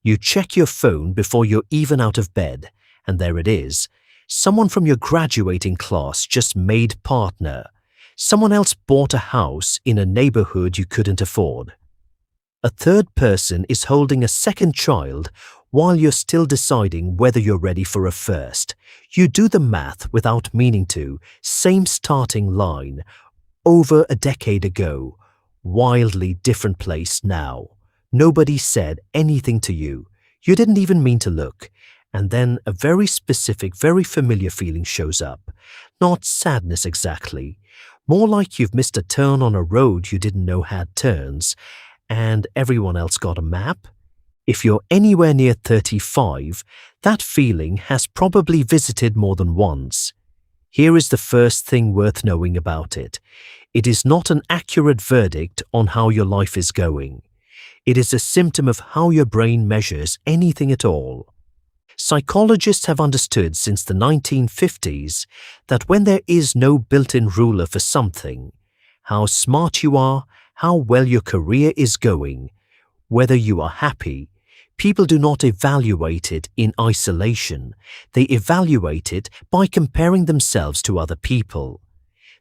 You check your phone before you're even out of bed, and there it is. Someone from your graduating class just made partner. Someone else bought a house in a neighborhood you couldn't afford. A third person is holding a second child while you're still deciding whether you're ready for a first. You do the math without meaning to. Same starting line. Over a decade ago. Wildly different place now. Nobody said anything to you. You didn't even mean to look. And then a very specific, very familiar feeling shows up. Not sadness exactly. More like you've missed a turn on a road you didn't know had turns. And everyone else got a map? If you're anywhere near 35, that feeling has probably visited more than once. Here is the first thing worth knowing about it. It is not an accurate verdict on how your life is going. It is a symptom of how your brain measures anything at all. Psychologists have understood since the 1950s that when there is no built-in ruler for something, how smart you are, how well your career is going, whether you are happy, people do not evaluate it in isolation. They evaluate it by comparing themselves to other people.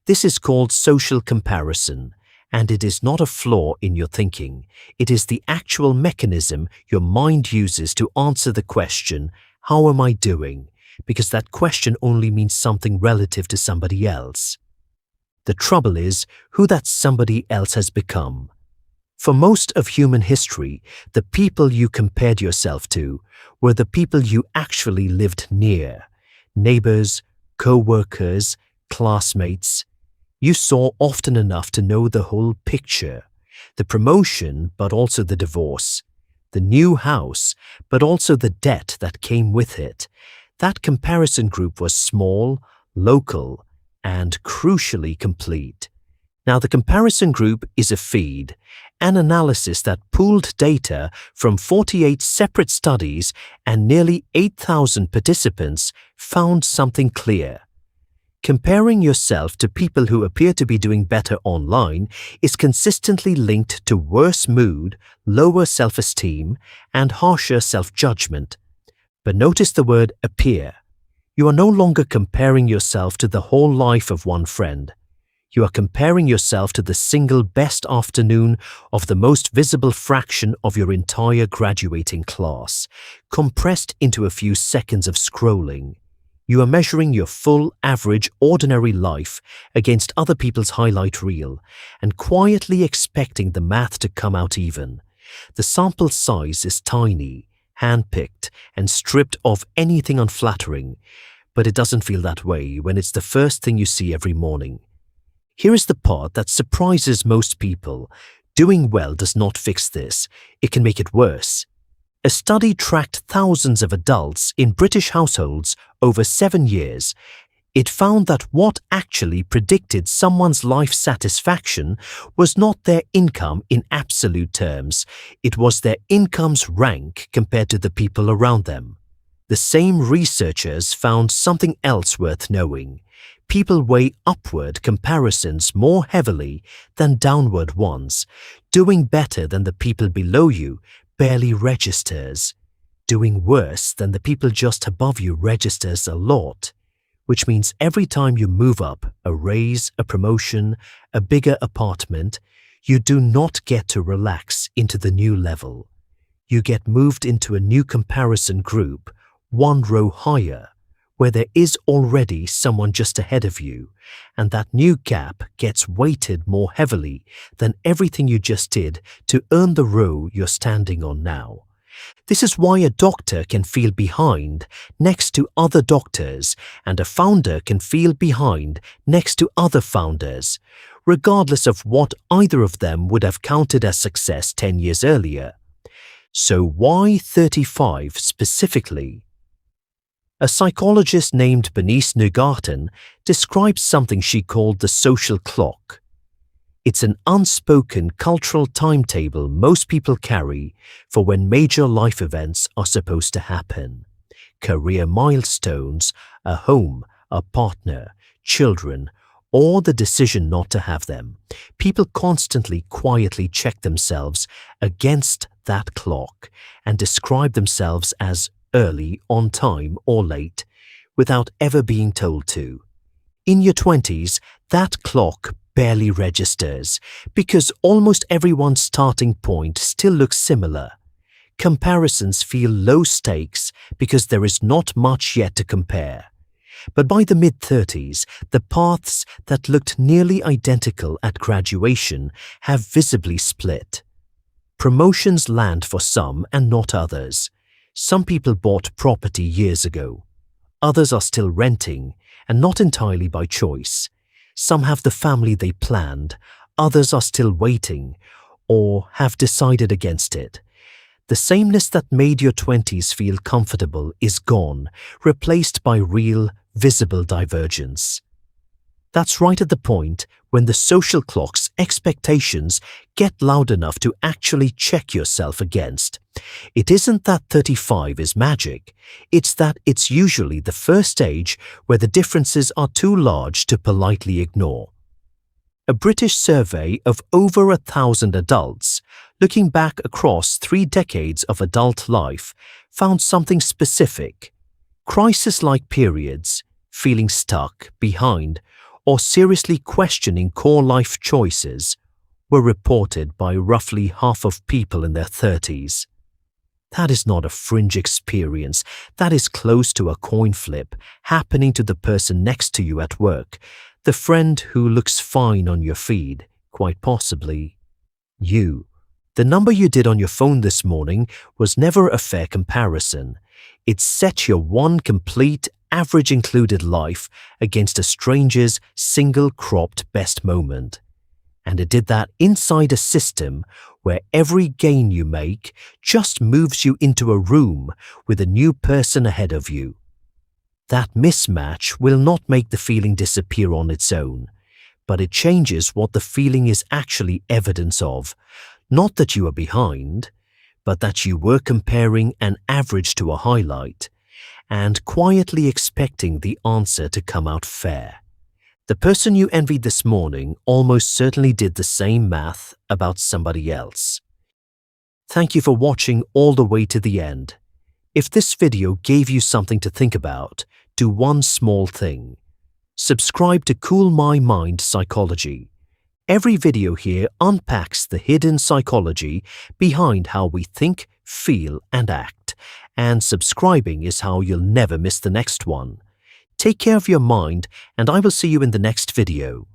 This is called social comparison, and it is not a flaw in your thinking. It is the actual mechanism your mind uses to answer the question, how am I doing? Because that question only means something relative to somebody else. The trouble is who that somebody else has become. For most of human history, the people you compared yourself to were the people you actually lived near. Neighbors, co-workers, classmates. You saw often enough to know the whole picture. The promotion, but also the divorce. The new house, but also the debt that came with it. That comparison group was small, local, and crucially complete. Now the comparison group is a feed, an analysis that pooled data from 48 separate studies and nearly 8,000 participants found something clear. Comparing yourself to people who appear to be doing better online is consistently linked to worse mood, lower self-esteem, and harsher self-judgment. But notice the word appear. You are no longer comparing yourself to the whole life of one friend. You are comparing yourself to the single best afternoon of the most visible fraction of your entire graduating class, compressed into a few seconds of scrolling. You are measuring your full, average, ordinary life against other people's highlight reel and quietly expecting the math to come out even. The sample size is tiny, hand-picked, and stripped of anything unflattering, but it doesn't feel that way when it's the first thing you see every morning. Here is the part that surprises most people. Doing well does not fix this. It can make it worse. A study tracked thousands of adults in British households over 7 years. It found that what actually predicted someone's life satisfaction was not their income in absolute terms. It was their income's rank compared to the people around them. The same researchers found something else worth knowing. People weigh upward comparisons more heavily than downward ones. Doing better than the people below you barely registers. Doing worse than the people just above you registers a lot, which means every time you move up, a raise, a promotion, a bigger apartment, you do not get to relax into the new level. You get moved into a new comparison group, one row higher, where there is already someone just ahead of you, and that new gap gets weighted more heavily than everything you just did to earn the row you're standing on now. This is why a doctor can feel behind next to other doctors, and a founder can feel behind next to other founders, regardless of what either of them would have counted as success 10 years earlier. So why 35 specifically? A psychologist named Neugarten describes something she called the social clock. It's an unspoken cultural timetable most people carry for when major life events are supposed to happen. Career milestones, a home, a partner, children, or the decision not to have them. People constantly quietly check themselves against that clock and describe themselves as early, on time, or late without ever being told to. In your 20s, that clock barely registers because almost everyone's starting point still looks similar. Comparisons feel low stakes because there is not much yet to compare. But by the mid-30s, the paths that looked nearly identical at graduation have visibly split. Promotions land for some and not others. Some people bought property years ago. Others are still renting, and not entirely by choice. Some have the family they planned, others are still waiting, or have decided against it. The sameness that made your 20s feel comfortable is gone, replaced by real, visible divergence. That's right at the point when the social clock's expectations get loud enough to actually check yourself against. It isn't that 35 is magic, it's that it's usually the first age where the differences are too large to politely ignore. A British survey of over 1,000 adults, looking back across 3 decades of adult life, found something specific. Crisis-like periods, feeling stuck, behind, or seriously questioning core life choices were reported by roughly half of people in their 30s. That is not a fringe experience, that is close to a coin flip happening to the person next to you at work, the friend who looks fine on your feed, quite possibly you. The number you did on your phone this morning was never a fair comparison. It set your one complete, average included life against a stranger's single-cropped best moment. And it did that inside a system where every gain you make just moves you into a room with a new person ahead of you. That mismatch will not make the feeling disappear on its own, but it changes what the feeling is actually evidence of. Not that you are behind, but that you were comparing an average to a highlight and quietly expecting the answer to come out fair. The person you envied this morning almost certainly did the same math about somebody else. Thank you for watching all the way to the end. If this video gave you something to think about, do one small thing. Subscribe to Cool My Mind Psychology. Every video here unpacks the hidden psychology behind how we think, feel, and act, and subscribing is how you'll never miss the next one. Take care of your mind, and I will see you in the next video.